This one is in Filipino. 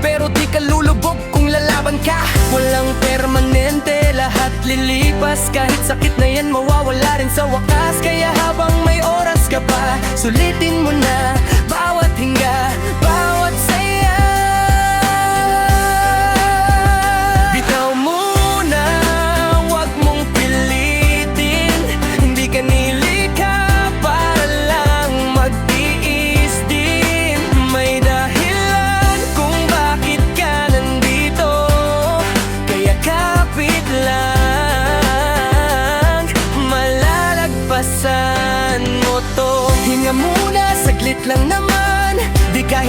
pero di ka lulubog kung lalaban ka. Walang permanente, lahat lilipas. Kahit sakit na yan mawawala rin sa wakas. Kaya habang may oras ka pa, sulitin mo na bawat hinga, bawat saya. Bitaw muna, wag mong pilitin. Hindi ka nilikha para lang magtiis din. May dahilan kung bakit ka nandito, kaya kapit lang, malalagpasan mo to. Hinga muna, saglit lang naman, di ka